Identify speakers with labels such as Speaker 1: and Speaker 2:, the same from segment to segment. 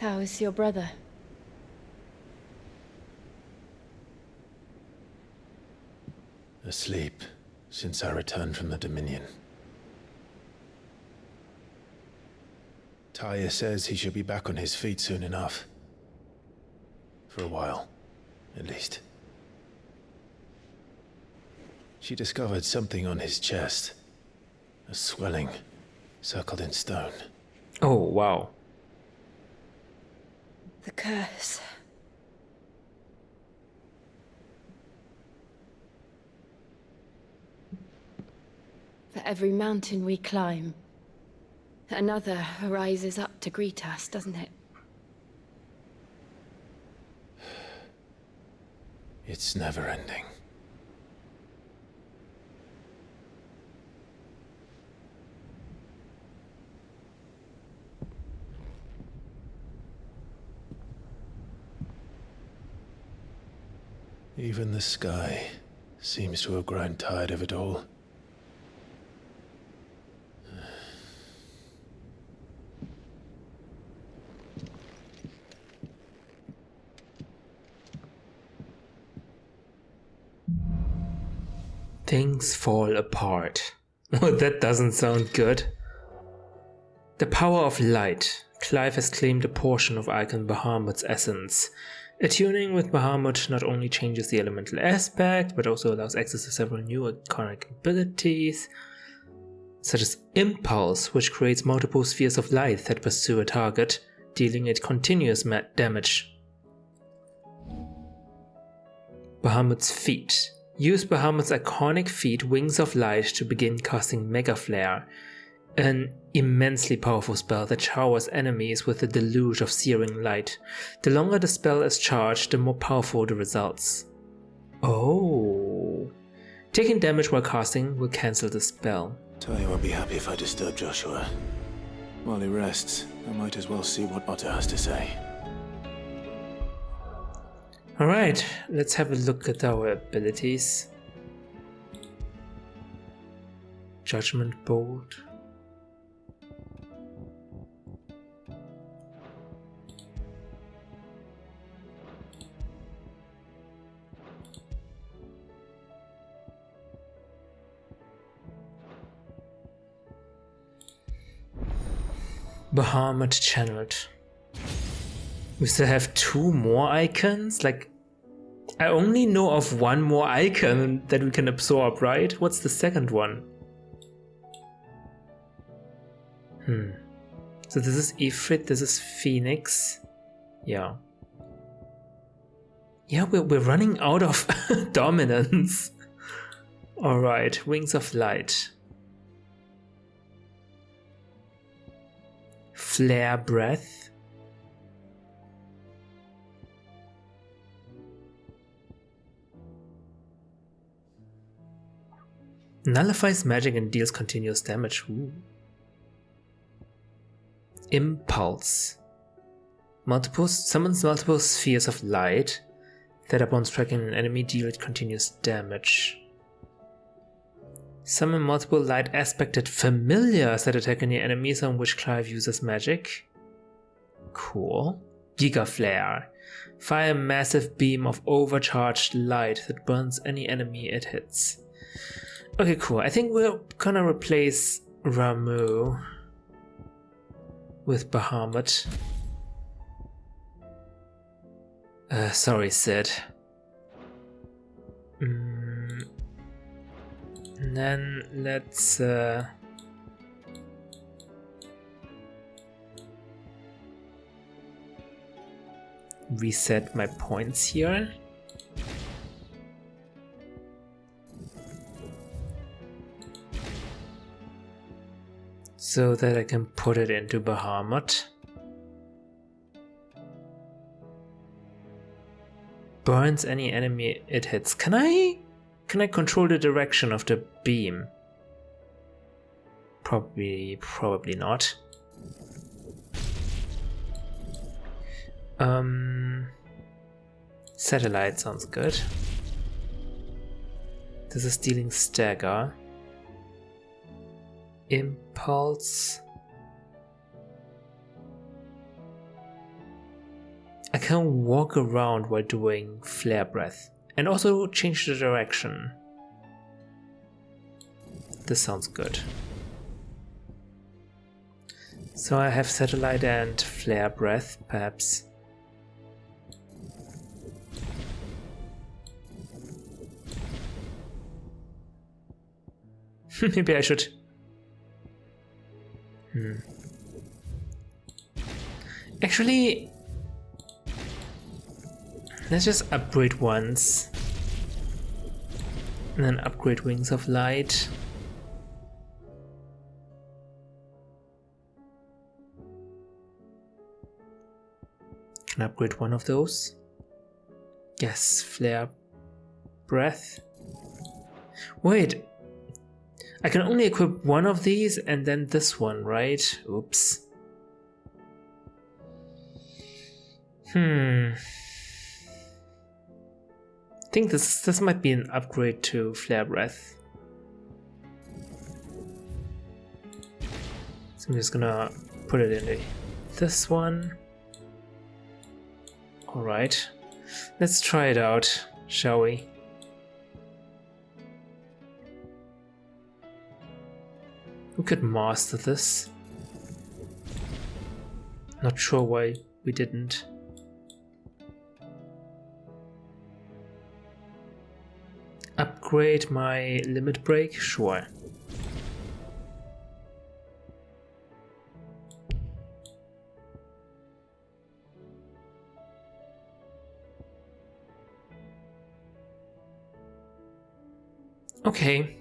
Speaker 1: How is your brother?
Speaker 2: Asleep since I returned from the Dominion. Taya says he should be back on his feet soon enough. For a while, at least. She discovered something on his chest. A swelling, circled in stone.
Speaker 3: Oh, wow.
Speaker 1: The curse. For every mountain we climb, another rises up to greet us, doesn't it?
Speaker 2: It's never ending. Even the sky seems to have grown tired of it all.
Speaker 3: Things fall apart. Well, that doesn't sound good. The power of light. Clive has claimed a portion of Eikon Bahamut's essence. Attuning with Bahamut not only changes the elemental aspect, but also allows access to several new iconic abilities, such as Impulse, which creates multiple spheres of light that pursue a target, dealing it continuous damage. Bahamut's Feet. Use Bahamut's iconic feat, Wings of Light, to begin casting Mega Flare, an immensely powerful spell that showers enemies with a deluge of searing light. The longer the spell is charged, the more powerful the results. Oh. Taking damage while casting will cancel the spell.
Speaker 2: Taya won't be happy if I disturb Joshua. While he rests, I might as well see what Otter has to say.
Speaker 3: Alright, let's have a look at our abilities. Judgment Bolt. Bahamut channeled. We still have 2 more icons? Like, I only know of 1 more icon that we can absorb, right? What's the second one? So this is Ifrit, this is Phoenix. Yeah. Yeah, we're running out of dominance. Alright, Wings of Light. Flare Breath. Nullifies magic and deals continuous damage. Ooh. Impulse. Summons multiple spheres of light that upon striking an enemy deal it continuous damage. Summon multiple light aspected familiars that attack any enemies on which Clive uses magic. Cool. Giga Flare. Fire a massive beam of overcharged light that burns any enemy it hits. Okay, cool. I think we're gonna replace Ramu with Bahamut. Sorry, Sid. And then let's reset my points here. So that I can put it into Bahamut. Burns any enemy it hits. Can I control the direction of the beam? Probably not. Satellite sounds good. This is dealing stagger. Impulse. I can walk around while doing flare breath and also change the direction. This sounds good. So I have satellite and flare breath, perhaps. Maybe I should. Actually, let's just upgrade once. And then upgrade Wings of Light. Can I upgrade one of those? Yes, Flare Breath. Wait, I can only equip one of these and then this one, right? Oops. I think this might be an upgrade to Flare Breath. So I'm just gonna put it in this one. Alright, let's try it out, shall we? We could master this. Not sure why we didn't. Upgrade my limit break? Sure. Okay.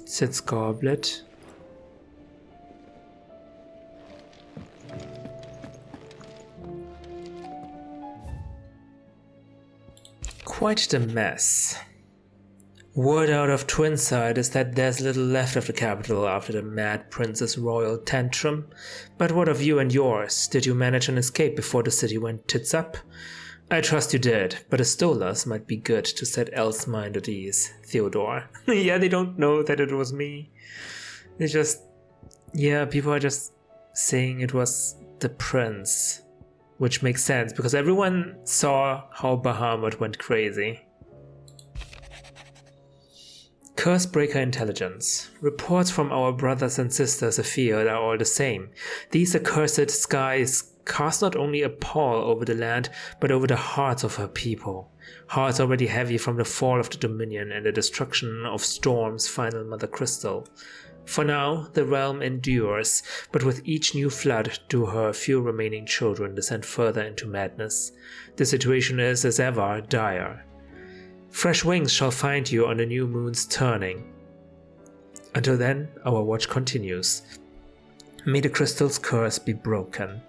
Speaker 3: Sits Goblet. Quite the mess. Word out of Twinside is that there's little left of the capital after the Mad Prince's royal tantrum. But what of you and yours? Did you manage an escape before the city went tits up? I trust you did, but a Stolas might be good to set Elle's mind at ease. Theodore. Yeah, they don't know that it was me. They just... Yeah, people are just saying it was the prince. Which makes sense, because everyone saw how Bahamut went crazy. Cursebreaker intelligence. Reports from our brothers and sisters afield are all the same. These accursed skies cast not only a pall over the land, but over the hearts of her people. Hearts already heavy from the fall of the Dominion and the destruction of Storm's final Mother Crystal. For now, the realm endures, but with each new flood do her few remaining children descend further into madness. The situation is, as ever, dire. Fresh wings shall find you on the new moon's turning. Until then, our watch continues. May the crystal's curse be broken.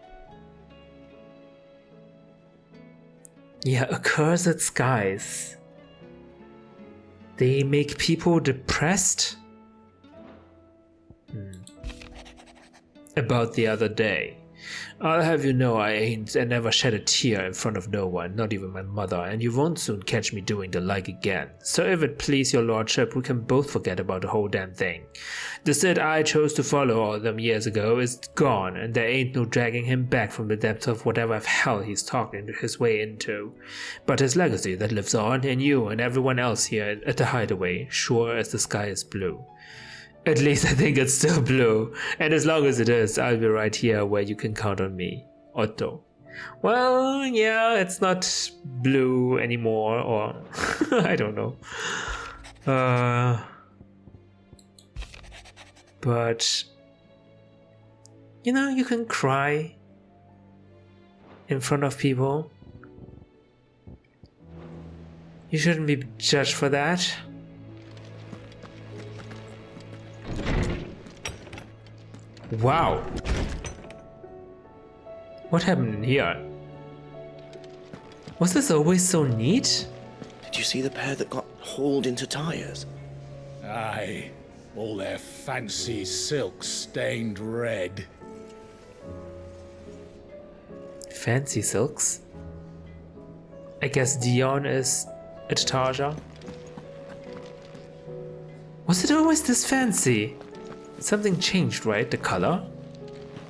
Speaker 3: Yeah, accursed skies. They make people depressed? About the other day. I'll have you know I ain't and never shed a tear in front of no one, not even my mother, and you won't soon catch me doing the like again. So if it please your lordship, we can both forget about the whole damn thing. The Cid I chose to follow all them years ago is gone, and there ain't no dragging him back from the depths of whatever hell he's talking his way into. But his legacy that lives on in you and everyone else here at the hideaway, sure as the sky is blue. At least I think it's still blue, and as long as it is, I'll be right here where you can count on me, Otto. Well, yeah, it's not blue anymore, or I don't know. But, you know, you can cry in front of people. You shouldn't be judged for that. Wow. What happened in here? Was this always so neat?
Speaker 4: Did you see the pair that got hauled into tires?
Speaker 5: Aye, all their fancy silks stained red.
Speaker 3: Fancy silks? I guess Dion is at Tarja. Was it always this fancy? Something changed, right? The color?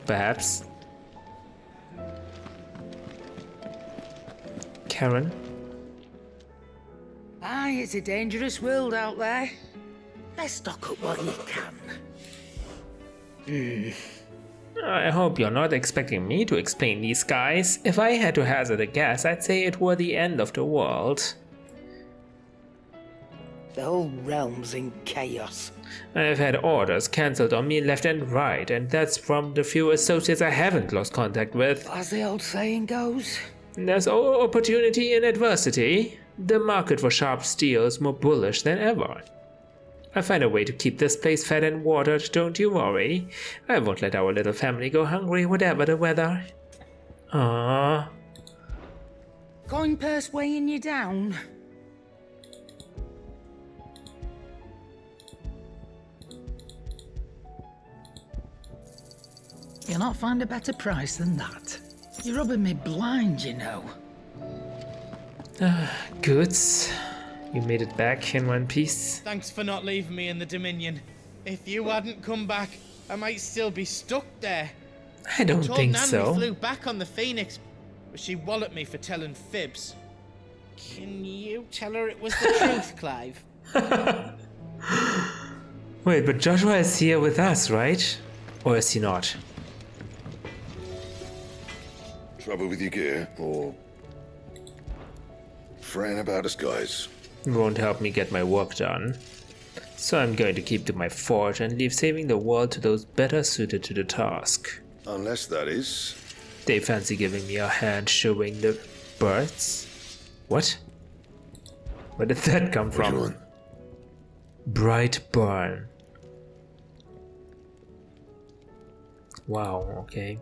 Speaker 3: Perhaps. Karen?
Speaker 6: Aye, it's a dangerous world out there. Best stock up what you can.
Speaker 3: I hope you're not expecting me to explain these guys. If I had to hazard a guess, I'd say it were the end of the world.
Speaker 6: The whole realm's in chaos.
Speaker 3: I've had orders cancelled on me left and right, and that's from the few associates I haven't lost contact with.
Speaker 6: As the old saying goes.
Speaker 3: There's opportunity in adversity. The market for sharp steel is more bullish than ever. I'll find a way to keep this place fed and watered, don't you worry. I won't let our little family go hungry, whatever the weather. Ah.
Speaker 6: Coin purse weighing you down. You'll not find a better price than that. You're rubbing me blind, you know.
Speaker 3: Goods. You made it back in one piece.
Speaker 7: Thanks for not leaving me in the Dominion. If you hadn't come back, I might still be stuck there.
Speaker 3: I don't think
Speaker 7: Nan
Speaker 3: so.
Speaker 7: we flew back on the Phoenix, but she walloped me for telling fibs. Can you tell her it was the truth, Clive?
Speaker 3: Wait, but Joshua is here with us, right? Or is he not?
Speaker 8: Trouble with your gear, or fretting about us, guys?
Speaker 3: It won't help me get my work done. So I'm going to keep to my forge and leave saving the world to those better suited to the task.
Speaker 8: Unless that is...
Speaker 3: They fancy giving me a hand showing the birds? What? Where did that come
Speaker 8: Which
Speaker 3: from?
Speaker 8: one?
Speaker 3: Bright Burn. Wow, okay.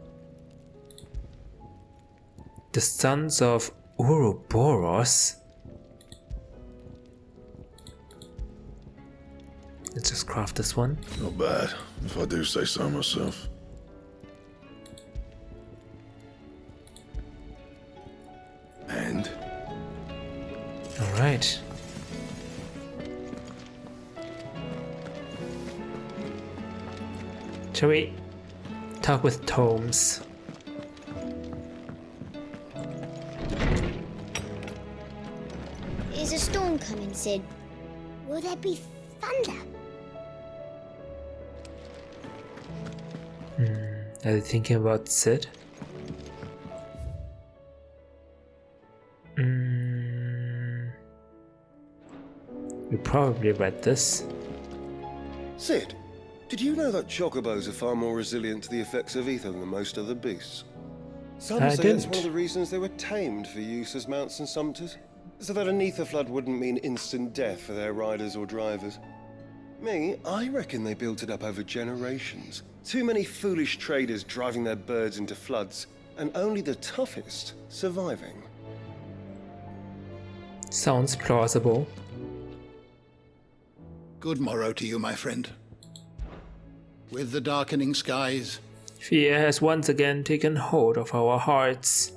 Speaker 3: The sons of Ouroboros? Let's just craft this one.
Speaker 8: Not bad, if I do say so myself. And?
Speaker 3: Alright. Shall we talk with Tomes?
Speaker 9: Is a storm coming, Sid? Will there be thunder?
Speaker 3: Are they thinking about Sid? You probably read this.
Speaker 10: Sid, did you know that chocobos are far more resilient to the effects of ether than most other beasts? Some
Speaker 3: I
Speaker 10: say it's one
Speaker 3: didn't.
Speaker 10: of the reasons they were tamed for use as mounts and sumpters, so that an ether flood wouldn't mean instant death for their riders or drivers. Me, I reckon they built it up over generations. Too many foolish traders driving their birds into floods, and only the toughest surviving.
Speaker 3: Sounds plausible.
Speaker 5: Good morrow to you, my friend. With the darkening skies,
Speaker 3: Fear has once again taken hold of our hearts.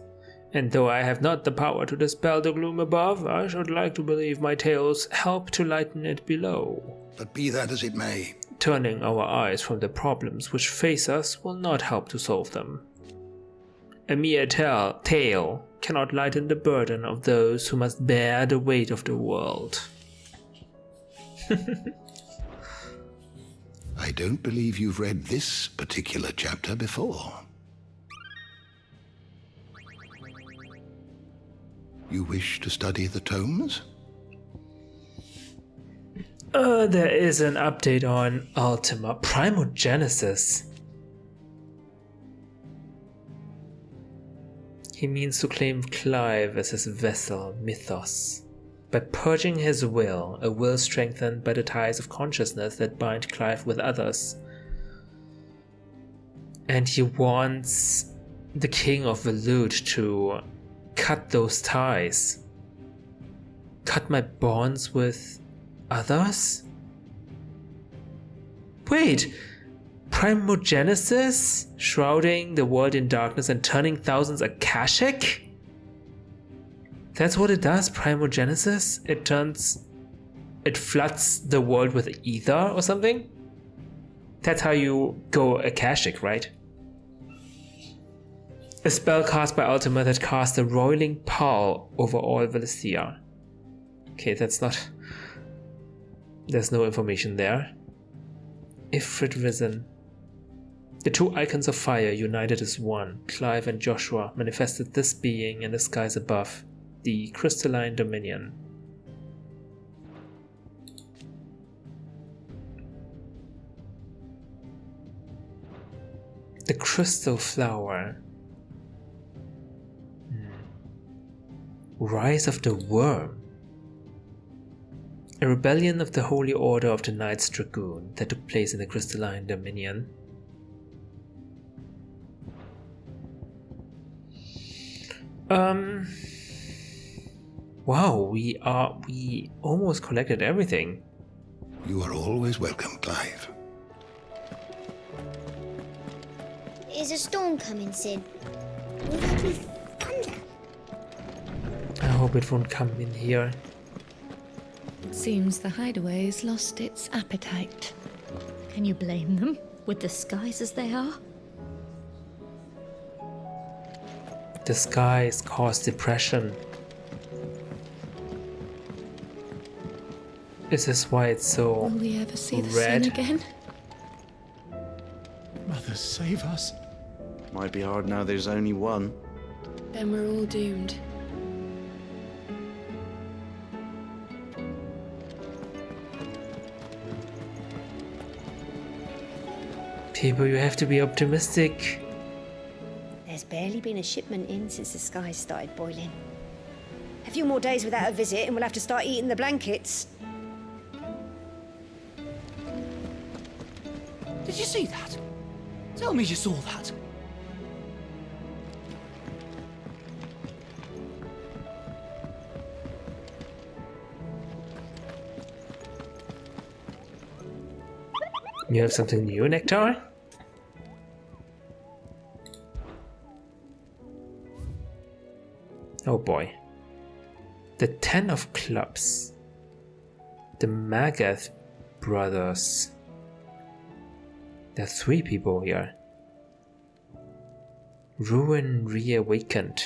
Speaker 3: And though I have not the power to dispel the gloom above, I should like to believe my tales help to lighten it below.
Speaker 5: but be that as it may,
Speaker 3: Turning our eyes from the problems which face us will not help to solve them. A mere tale cannot lighten the burden of those who must bear the weight of the world.
Speaker 5: I don't believe you've read this particular chapter before. You wish to study the tomes?
Speaker 3: There is an update on Ultima Primogenesis. He means to claim Clive as his vessel, Mythos, by purging his will, a will strengthened by the ties of consciousness that bind Clive with others. And he wants the King of Velut to cut those ties. Cut my bonds with others? Wait! Primogenesis? Shrouding the world in darkness and turning thousands Akashic? That's what it does, Primogenesis? It turns it floods the world with ether or something? That's how you go Akashic, right? A spell cast by Ultima that casts a roiling pall over all Valisthea. Okay, that's not... There's no information there. Ifrit risen. The two icons of fire united as one. Clive and Joshua manifested this being in the skies above, the crystalline dominion. The crystal flower. Rise of the Worm. A rebellion of the Holy Order of the Knights Dragoon that took place in the Crystalline Dominion. Wow, we almost collected everything.
Speaker 5: You are always welcome, Clive.
Speaker 9: Is a storm coming, Sid? Will there be thunder?
Speaker 3: I hope it won't come in here.
Speaker 1: It seems the hideaway's lost its appetite.
Speaker 11: Can you blame them, with the skies as they are?
Speaker 3: The skies cause depression. Is this why it's so
Speaker 1: Will we ever see the
Speaker 3: red?
Speaker 1: sun again?
Speaker 2: Mother, save us.
Speaker 4: Might be hard now there's only one.
Speaker 1: Then we're all doomed.
Speaker 3: People, you have to be optimistic.
Speaker 11: There's barely been a shipment in since the skies started boiling. A few more days without a visit and we'll have to start eating the blankets.
Speaker 12: Did you see that? Tell me you saw that.
Speaker 3: You have something new, Nectar? Oh boy. The 10 of Clubs. The Magath brothers. There are 3 people here. Ruin reawakened.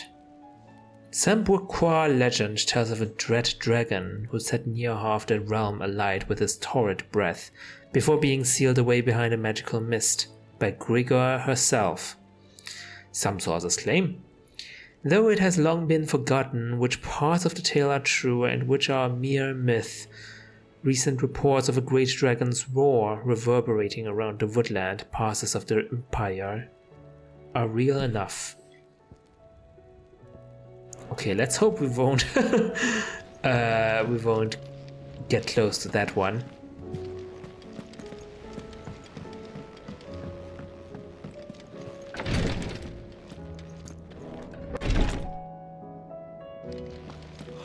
Speaker 3: Some Bourgeois legend tells of a dread dragon who set near half the realm alight with his torrid breath before being sealed away behind a magical mist by Grigor herself. Some sources claim, though it has long been forgotten which parts of the tale are true and which are mere myth. Recent reports of a great dragon's roar reverberating around the woodland passes of the Empire are real enough. Okay, let's hope we won't get close to that one.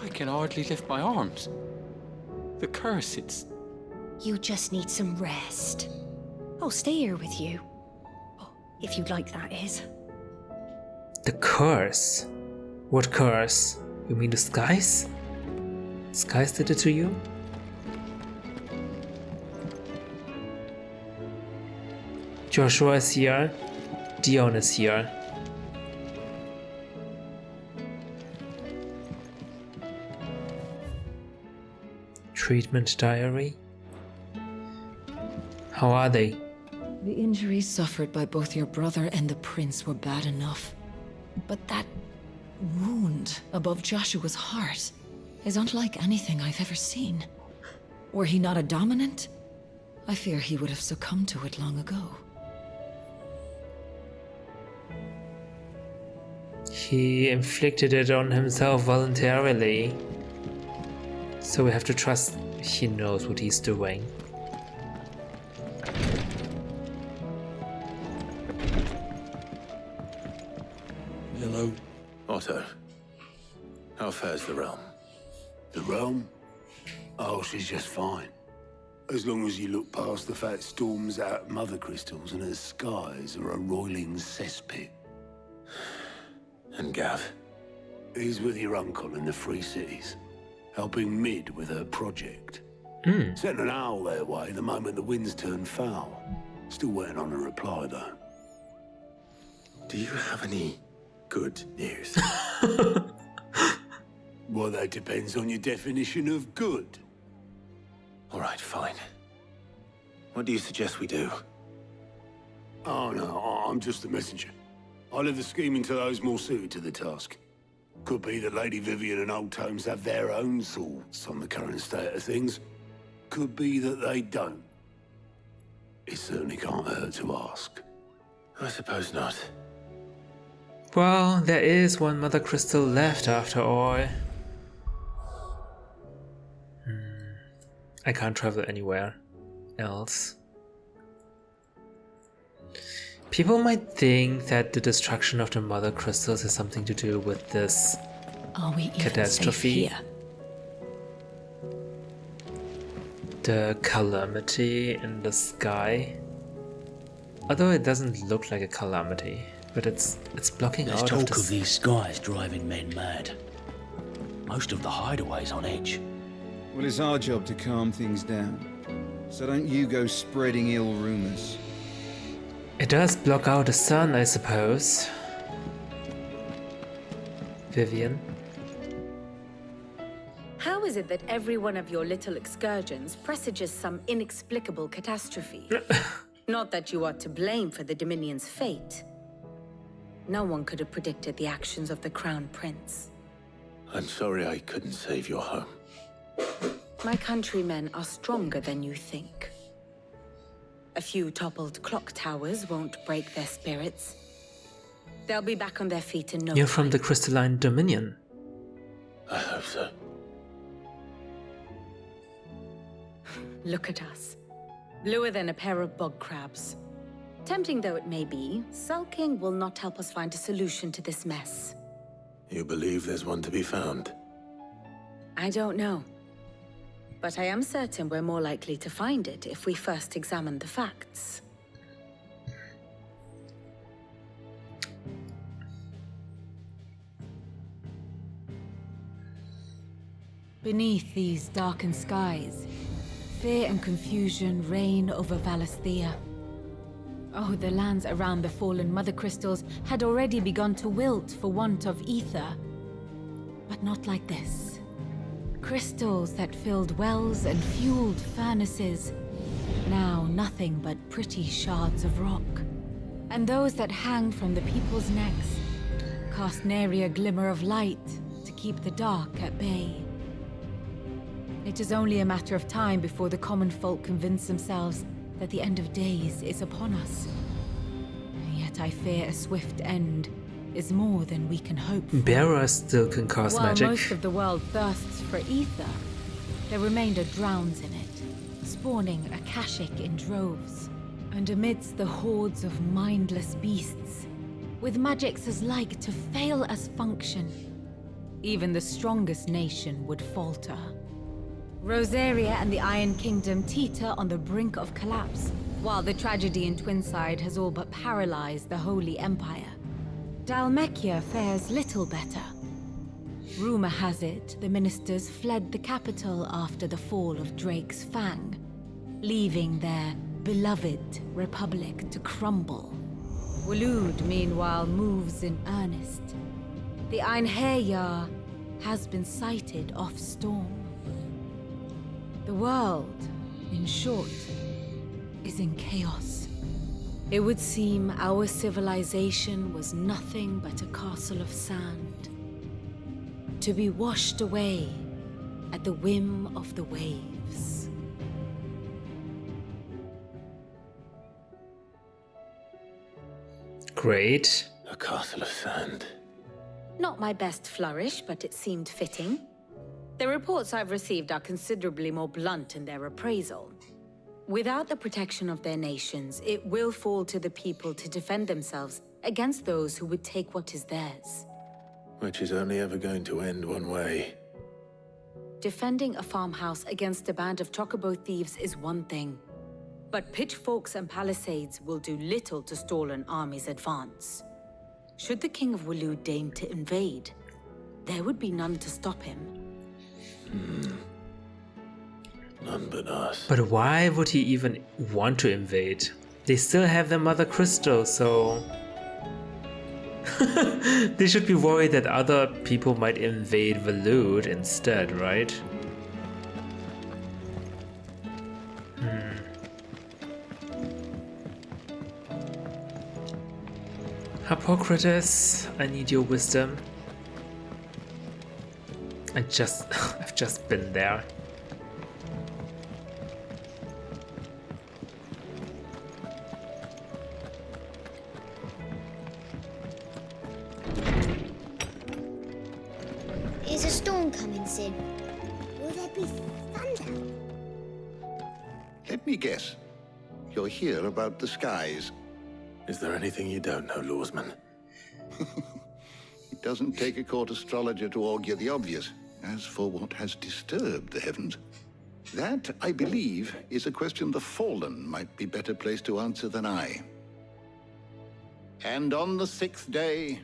Speaker 12: I can hardly lift my arms. The curse, it's...
Speaker 11: You just need some rest. I'll stay here with you. Oh, if you'd like, that is.
Speaker 3: The curse? What curse? You mean the skies? Skies did it to you? Joshua is here. Dion is here. Treatment diary. How are they?
Speaker 13: The injuries suffered by both your brother and the prince were bad enough. But that wound above Joshua's heart is unlike anything I've ever seen. Were he not a dominant, I fear he would have succumbed to it long ago.
Speaker 3: He inflicted it on himself voluntarily. So we have to trust he knows what he's doing.
Speaker 8: Hello. Otto. How fares the realm?
Speaker 14: The realm? Oh, she's just fine. As long as you look past the fat storms out mother crystals and her skies are a roiling cesspit.
Speaker 8: And Gav?
Speaker 14: He's with your uncle in the Free Cities, helping Mid with her project. Sent an owl their way the moment the winds turned foul. Still waiting on a reply, though.
Speaker 8: Do you have any good news?
Speaker 14: Well, that depends on your definition of good.
Speaker 8: All right, fine. What do you suggest we do?
Speaker 14: Oh, no, I'm just the messenger. I leave the scheming to those more suited to the task. Could be that Lady Vivian and Old Tomes have their own thoughts on the current state of things. Could be that they don't. It certainly can't hurt to ask.
Speaker 8: I suppose not.
Speaker 3: Well, there is one Mother Crystal left after all. I can't travel anywhere else. People might think that the destruction of the Mother Crystals has something to do with this catastrophe. The calamity in the sky. Although it doesn't look like a calamity, but it's blocking
Speaker 15: There's
Speaker 3: out
Speaker 15: talk
Speaker 3: of
Speaker 15: of these skies driving men mad. Most of the hideaways on edge.
Speaker 16: Well, it's our job to calm things down. So don't you go spreading ill rumors.
Speaker 3: It does block out the sun, I suppose. Vivian.
Speaker 17: How is it that every one of your little excursions presages some inexplicable catastrophe? Not that you are to blame for the Dominion's fate. No one could have predicted the actions of the Crown Prince.
Speaker 8: I'm sorry I couldn't save your home.
Speaker 17: My countrymen are stronger than you think. A few toppled clock towers won't break their spirits. They'll be back on their feet in no time.
Speaker 3: You're from the Crystalline Dominion.
Speaker 8: I hope so.
Speaker 17: Look at us. Bluer than a pair of bog crabs. Tempting though it may be, sulking will not help us find a solution to this mess.
Speaker 8: You believe there's one to be found?
Speaker 17: I don't know. But I am certain we're more likely to find it if we first examine the facts.
Speaker 18: Beneath these darkened skies, fear and confusion reign over Valisthea. Oh, the lands around the fallen Mother Crystals had already begun to wilt for want of ether. But not like this. Crystals that filled wells and fueled furnaces. Now nothing but pretty shards of rock. And those that hang from the people's necks cast nary a glimmer of light to keep the dark at bay. It is only a matter of time before the common folk convince themselves that the end of days is upon us. Yet I fear a swift end is more than we can hope for.
Speaker 3: Bearer still can cast
Speaker 18: While
Speaker 3: magic.
Speaker 18: most of the world thirsts for ether, the remainder drowns in it, spawning Akashic in droves. And amidst the hordes of mindless beasts, with magics as like to fail as function, even the strongest nation would falter. Rosaria and the Iron Kingdom teeter on the brink of collapse, while the tragedy in Twinside has all but paralyzed the Holy Empire. Dalmekia fares little better. Rumor has it the ministers fled the capital after the fall of Drake's Fang, leaving their beloved republic to crumble. Waloed, meanwhile, moves in earnest. The Einherjar has been sighted off storm. The world, in short, is in chaos. It would seem our civilization was nothing but a castle of sand, to be washed away at the whim of the waves.
Speaker 3: Great.
Speaker 8: A castle of sand.
Speaker 17: Not my best flourish, but it seemed fitting. The reports I've received are considerably more blunt in their appraisal. Without the protection of their nations, it will fall to the people to defend themselves against those who would take what is theirs.
Speaker 8: Which is only ever going to end one way.
Speaker 17: Defending a farmhouse against a band of chocobo thieves is one thing, but pitchforks and palisades will do little to stall an army's advance. Should the King of Waloed deign to invade, there would be none to stop him.
Speaker 2: none but us.
Speaker 3: But why would he even want to invade? They still have their Mother Crystal, so... They should be worried that other people might invade Waloed instead, right? Hippocrates, I need your wisdom. I've just been there.
Speaker 9: Is a storm coming, Sid? Will there be thunder?
Speaker 5: Let me guess. You're here about the skies.
Speaker 2: Is there anything you don't know, Lawsman?
Speaker 5: It doesn't take a court astrologer to augur the obvious. As for what has disturbed the heavens, that, I believe, is a question the Fallen might be better placed to answer than I. And on the 6th day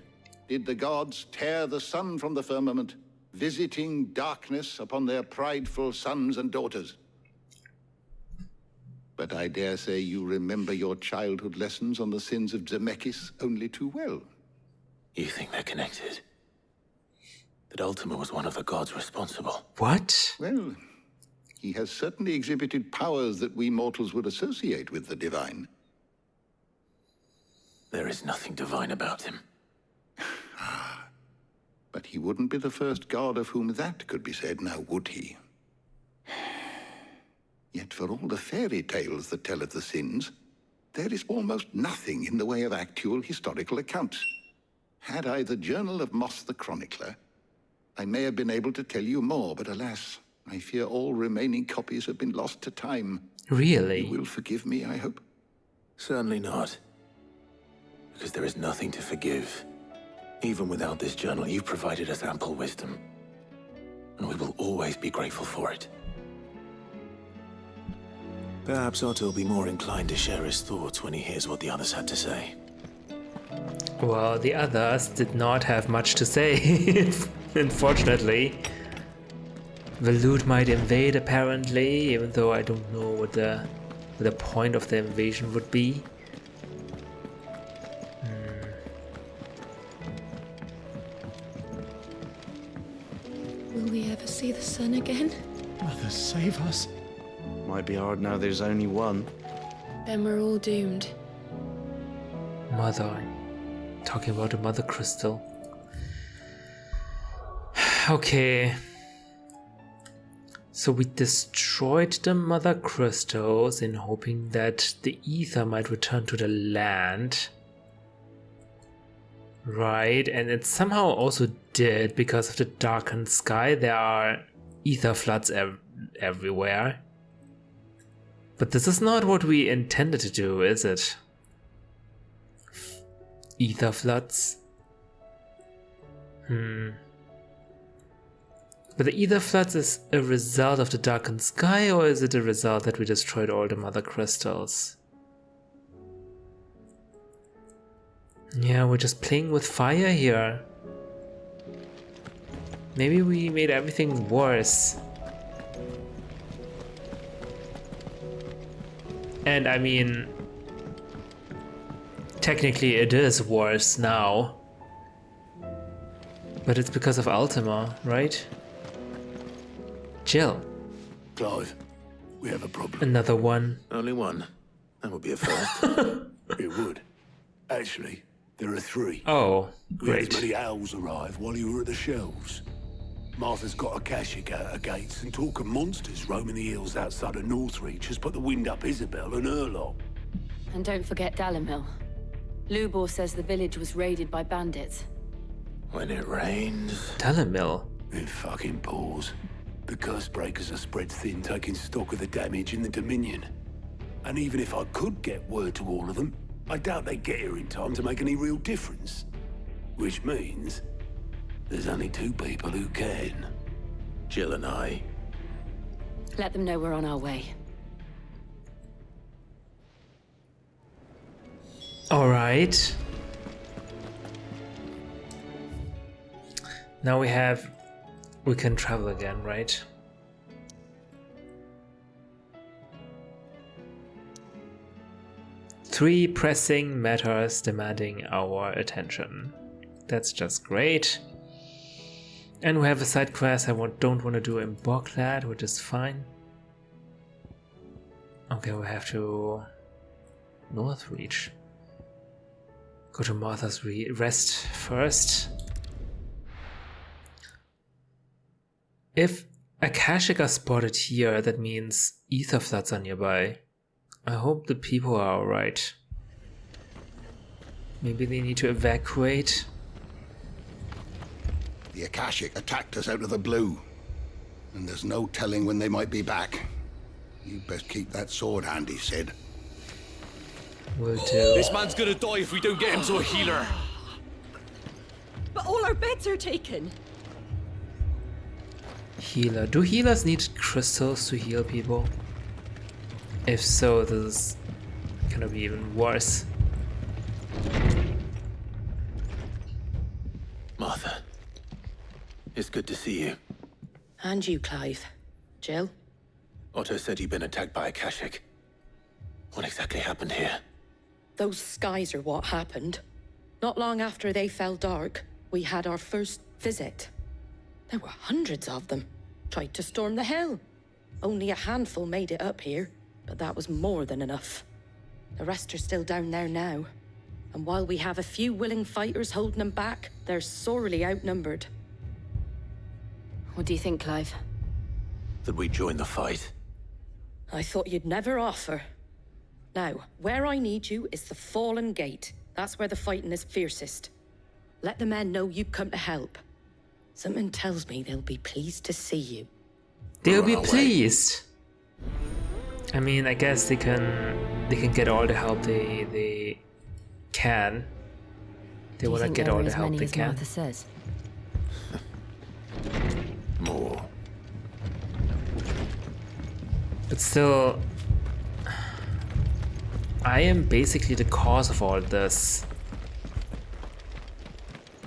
Speaker 5: did the gods tear the sun from the firmament, visiting darkness upon their prideful sons and daughters. But I dare say you remember your childhood lessons on the sins of Zemeckis only too well.
Speaker 2: You think they're connected? That Ultima was one of the gods responsible?
Speaker 3: What?
Speaker 5: Well, he has certainly exhibited powers that we mortals would associate with the divine.
Speaker 2: There is nothing divine about him.
Speaker 5: But he wouldn't be the first god of whom that could be said, now would he? Yet for all the fairy tales that tell of the sins, there is almost nothing in the way of actual historical accounts. Had I the Journal of Moss the Chronicler, I may have been able to tell you more, but alas, I fear all remaining copies have been lost to time.
Speaker 3: Really?
Speaker 5: You will forgive me, I hope?
Speaker 2: Certainly not. Because there is nothing to forgive. Even without this journal, you've provided us ample wisdom. And we will always be grateful for it. Perhaps Otto will be more inclined to share his thoughts when he hears what the others had to say.
Speaker 3: Well, the others did not have much to say, unfortunately. Waloed might invade, apparently, even though I don't know what the point of the invasion would be.
Speaker 1: Will we ever see the sun again?
Speaker 19: Mother, save us.
Speaker 4: Might be hard now there's only one.
Speaker 1: Then we're all doomed.
Speaker 3: Mother. Talking about the Mother Crystal. Okay. So we destroyed the Mother Crystals in hoping that the ether might return to the land. Right, and it somehow also did because of the darkened sky. There are ether floods everywhere. But this is not what we intended to do, is it? Ether floods? But the ether floods is a result of the darkened sky, or is it a result that we destroyed all the Mother Crystals? Yeah, we're just playing with fire here. Maybe we made everything worse. And I mean, technically it is worse now. But it's because of Ultima, right? Jill.
Speaker 14: Clive, we have a problem.
Speaker 3: Another one.
Speaker 2: Only one. That would be a first.
Speaker 14: It would. Actually, there are three.
Speaker 3: Oh,
Speaker 14: We had
Speaker 3: great.
Speaker 14: as many owls arrive while you were at the shelves. Martha's got a Akashic out her gates, and talk of monsters roaming the hills outside of Northreach has put the wind up Isabel and her lot.
Speaker 1: And don't forget Dalimil. Lubor says the village was raided by bandits.
Speaker 2: When it rains...
Speaker 3: Dalimil.
Speaker 14: It fucking pours. The curse breakers are spread thin, taking stock of the damage in the Dominion. And even if I could get word to all of them, I doubt they'd get here in time to make any real difference. Which means there's only two people who can.
Speaker 2: Jill and I.
Speaker 1: Let them know we're on our way.
Speaker 3: Alright. Now we can travel again, right? 3 pressing matters demanding our attention. That's just great. And we have a side quest I don't want to do in Bogland, which is fine. Okay, we have to Northreach. Go to Martha's Rest first. If Akashic are spotted here, that means ether floods are nearby. I hope the people are alright. Maybe they need to evacuate.
Speaker 5: The Akashic attacked us out of the blue, and there's no telling when they might be back. You best keep that sword handy, Sid.
Speaker 3: Will do.
Speaker 20: This man's gonna die if we don't get him to a healer.
Speaker 21: But all our beds are taken.
Speaker 3: Healer. Do healers need crystals to heal people? If so, this is gonna be even worse.
Speaker 2: Martha, it's good to see you.
Speaker 22: And you, Clive. Jill?
Speaker 2: Otto said you'd been attacked by Akashic. What exactly happened here?
Speaker 22: Those skies are what happened. Not long after they fell dark, we had our first visit. There were hundreds of them. Tried to storm the hill. Only a handful made it up here, but that was more than enough. The rest are still down there now. And while we have a few willing fighters holding them back, they're sorely outnumbered.
Speaker 1: What do you think, Clive?
Speaker 2: That we join the fight?
Speaker 22: I thought you'd never offer. Now, where I need you is the Fallen Gate. That's where the fighting is fiercest. Let the men know you come to help. Something tells me they'll be pleased to see you.
Speaker 3: They'll be pleased. I mean, I guess they can get all the help they can. They want to get all the help they can.
Speaker 1: Martha says.
Speaker 2: More.
Speaker 3: But still, I am basically the cause of all this.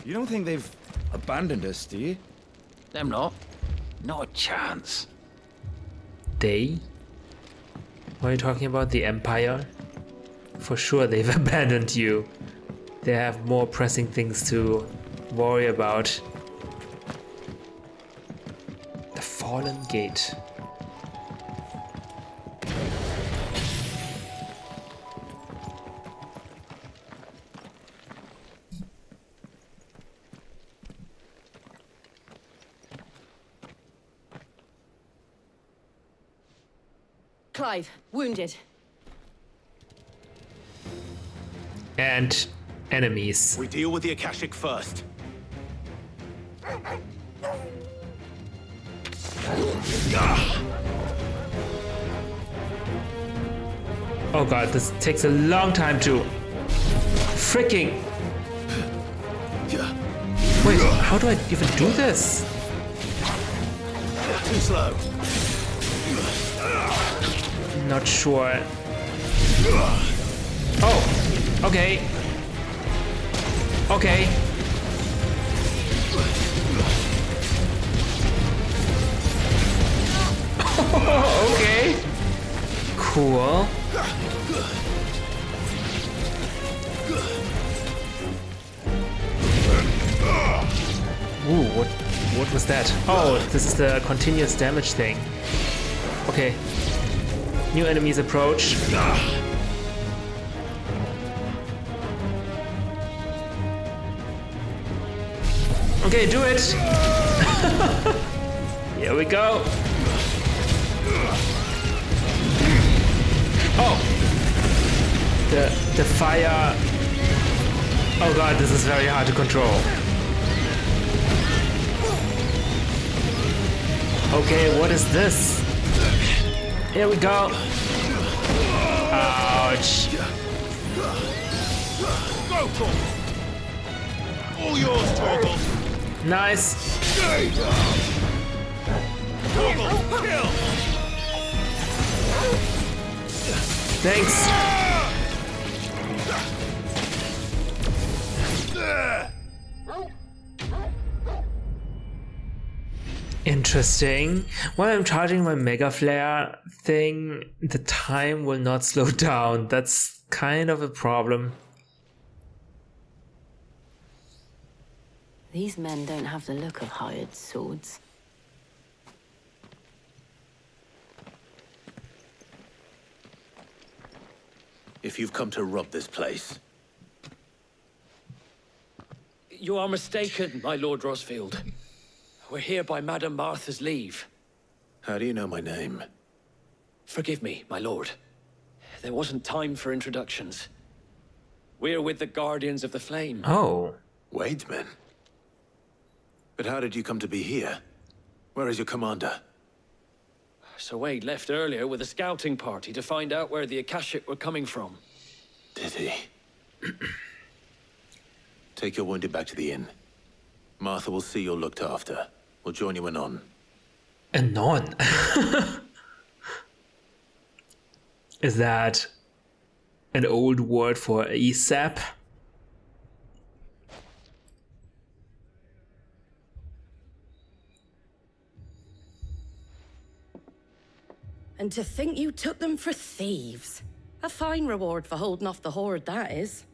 Speaker 16: You don't think they've abandoned us, do you?
Speaker 15: Them not. Not a chance.
Speaker 3: They? What are you talking about? The Empire? For sure they've abandoned you. They have more pressing things to worry about. The Fallen Gate.
Speaker 21: Clive, wounded.
Speaker 3: And enemies.
Speaker 20: We deal with the Akashic first.
Speaker 3: Oh god, this takes a long time to freaking. Wait, how do I even do this?
Speaker 20: Too slow.
Speaker 3: Not sure. Oh, okay. Okay. Okay. Cool. Ooh, what was that? Oh, this is the continuous damage thing. Okay. New enemies approach. Okay, do it! Here we go! Oh! The fire... Oh god, this is very hard to control. Okay, what is this? Here we go! Ouch!
Speaker 20: Go, Torgal! All yours, Torgal!
Speaker 3: Nice!
Speaker 20: Torgal, kill!
Speaker 3: Thanks! Interesting. While I'm charging my Mega Flare thing, the time will not slow down. That's kind of a problem.
Speaker 17: These men don't have the look of hired swords.
Speaker 2: If you've come to rob this place,
Speaker 6: You are mistaken, my Lord Rosfield. We're here by Madame Martha's leave.
Speaker 2: how do you know my name?
Speaker 6: Forgive me, my lord. There wasn't time for introductions. We're with the Guardians of the Flame.
Speaker 3: Oh.
Speaker 2: Wade's men? But how did you come to be here? Where is your commander?
Speaker 6: Sir Wade left earlier with a scouting party to find out where the Akashic were coming from.
Speaker 2: Did he? Take your wounded back to the inn. Martha will see you're looked after. We'll join you anon.
Speaker 3: Anon? Is that an old word for ASAP?
Speaker 22: And to think you took them for thieves. A fine reward for holding off the horde, that is.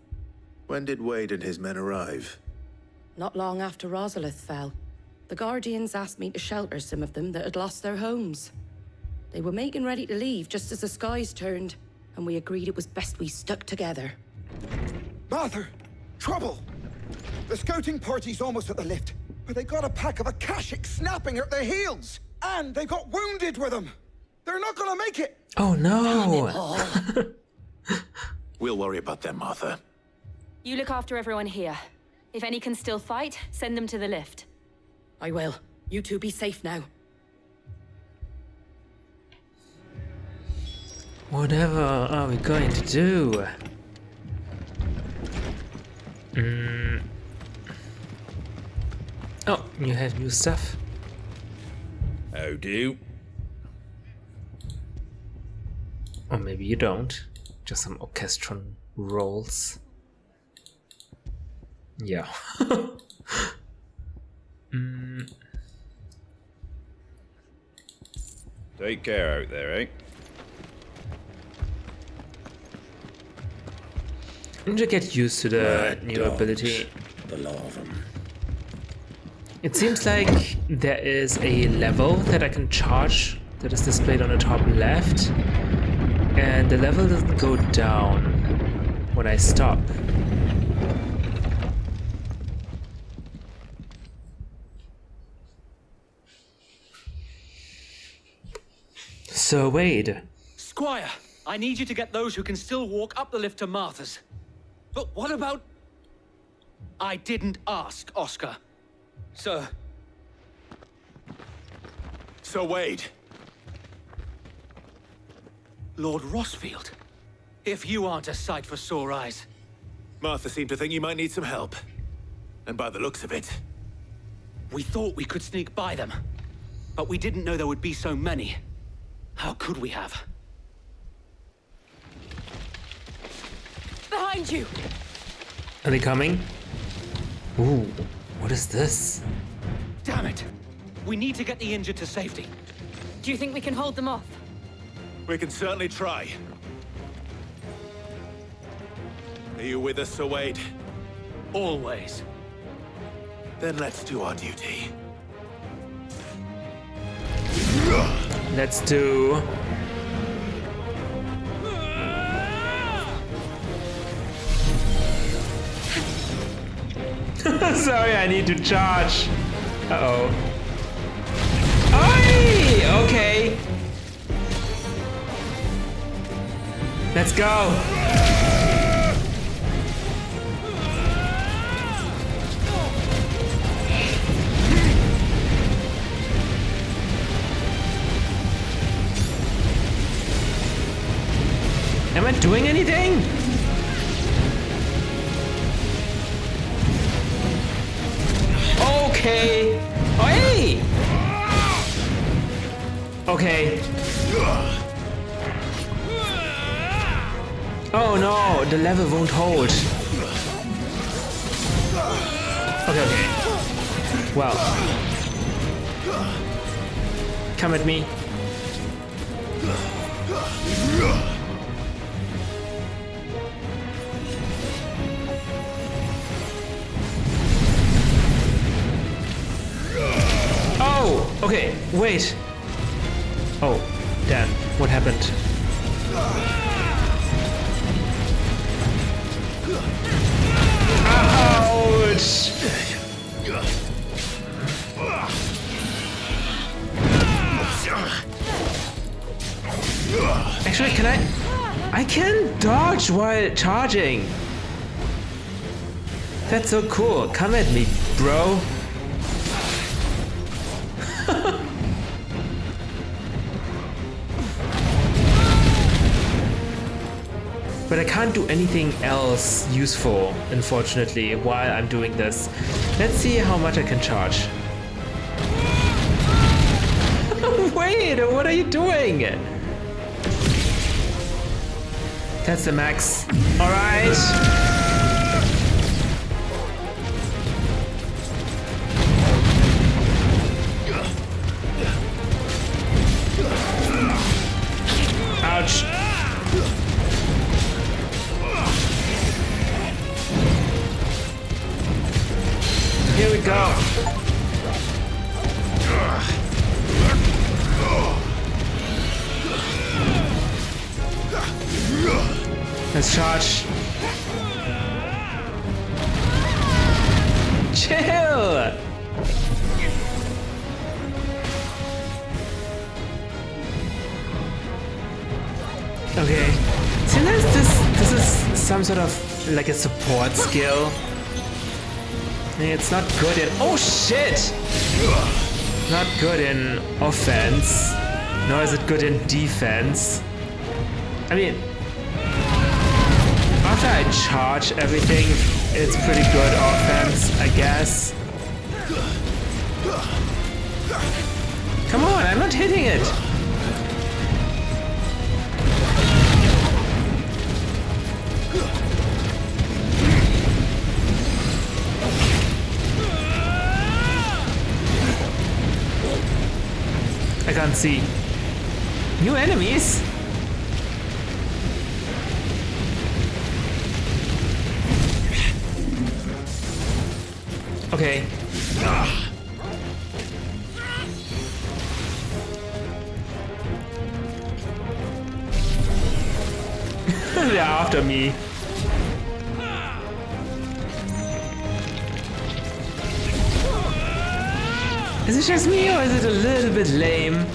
Speaker 2: When did Wade and his men arrive?
Speaker 22: Not long after Rosalith fell. The Guardians asked me to shelter some of them that had lost their homes. They were making ready to leave just as the skies turned, and we agreed it was best we stuck together.
Speaker 7: Martha! Trouble! The scouting party's almost at the lift, but they got a pack of Akashic snapping at their heels! And they got wounded with them! They're not gonna make it!
Speaker 3: Oh no!
Speaker 2: We'll worry about them, Martha.
Speaker 1: You look after everyone here. If any can still fight, send them to the lift.
Speaker 22: I will. You two be safe now.
Speaker 3: Whatever are we going to do? Oh, you have new stuff.
Speaker 20: How do?
Speaker 3: Or maybe you don't. Just some orchestron rolls. Yeah.
Speaker 20: Take care out there, eh?
Speaker 3: I need to get used to the new ability.
Speaker 15: The law of them.
Speaker 3: It seems like there is a level that I can charge that is displayed on the top left, and the level doesn't go down when I stop. So Wade.
Speaker 6: Squire, I need you to get those who can still walk up the lift to Martha's. But what about... I didn't ask, Oscar. Sir.
Speaker 2: Sir Wade.
Speaker 6: Lord Rosfield. If you aren't a sight for sore eyes.
Speaker 2: Martha seemed to think you might need some help. And by the looks of it...
Speaker 6: We thought we could sneak by them. But we didn't know there would be so many. How could we have?
Speaker 1: Behind you!
Speaker 3: Are they coming? Ooh, what is this?
Speaker 6: Damn it! We need to get the injured to safety.
Speaker 1: Do you think we can hold them off?
Speaker 2: We can certainly try. Are you with us, Sir Wade?
Speaker 6: Always.
Speaker 2: Then let's do our duty.
Speaker 3: Let's do... Sorry, I need to charge. Uh-oh. Oi! Okay. Let's go. Am I doing anything? Okay. Oh, hey! Okay. Oh no, the level won't hold. Okay, okay. Well. Come at me. Wait! Oh, damn. What happened? Ouch! Actually, can I can dodge while charging. That's so cool. Come at me, bro. But I can't do anything else useful, unfortunately, while I'm doing this. Let's see how much I can charge. Wait, what are you doing? That's the max. Alright. Ouch. Here we go. Let's charge. Chill. Okay. Sometimes this is some sort of like a support skill. It's not good in... Oh shit! Not good in offense. Nor is it good in defense. I mean... After I charge everything, it's pretty good offense, I guess. Come on, I'm not hitting it! I can't see. New enemies? Okay. They're after me. Is it just me or is it a little bit lame?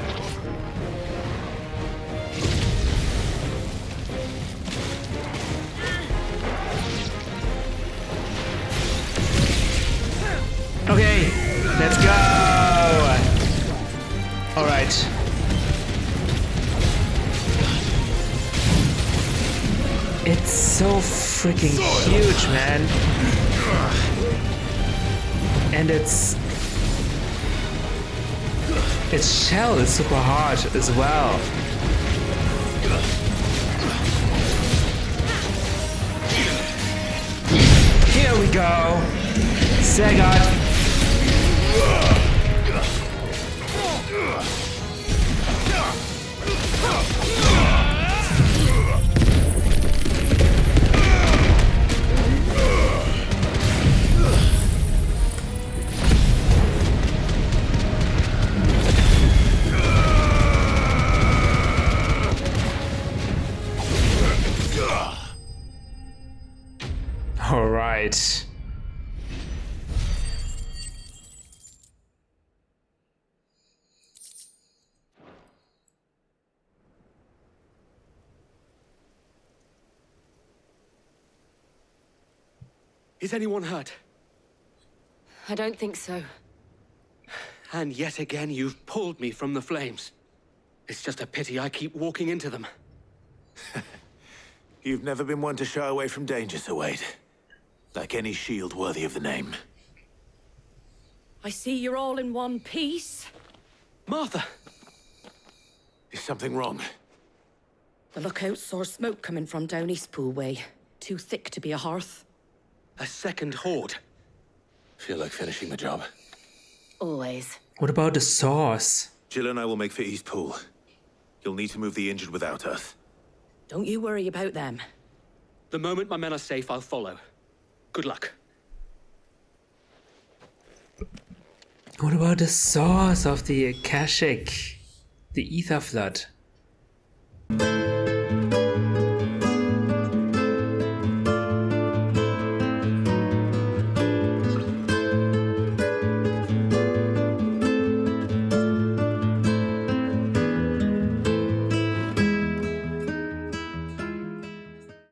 Speaker 3: Okay, let's go! Alright. It's so freaking huge, man. And its shell is super hard as well. Here we go. Sagat. All right.
Speaker 6: Is anyone hurt?
Speaker 1: I don't think so.
Speaker 6: And yet again, you've pulled me from the flames. It's just a pity I keep walking into them.
Speaker 2: You've never been one to shy away from danger, Sir Wade. Like any shield worthy of the name.
Speaker 21: I see you're all in one piece.
Speaker 6: Martha!
Speaker 2: Is something wrong?
Speaker 22: The lookout saw smoke coming from down Eastpool way. Too thick to be a hearth.
Speaker 6: A second horde.
Speaker 2: Feel like finishing the job.
Speaker 1: Always.
Speaker 3: What about the sauce?
Speaker 2: Jill and I will make for Eastpool. You'll need to move the injured without us.
Speaker 22: Don't you worry about them.
Speaker 6: The moment my men are safe, I'll follow. Good luck.
Speaker 3: What about the source of the Akashic? The Ether Flood?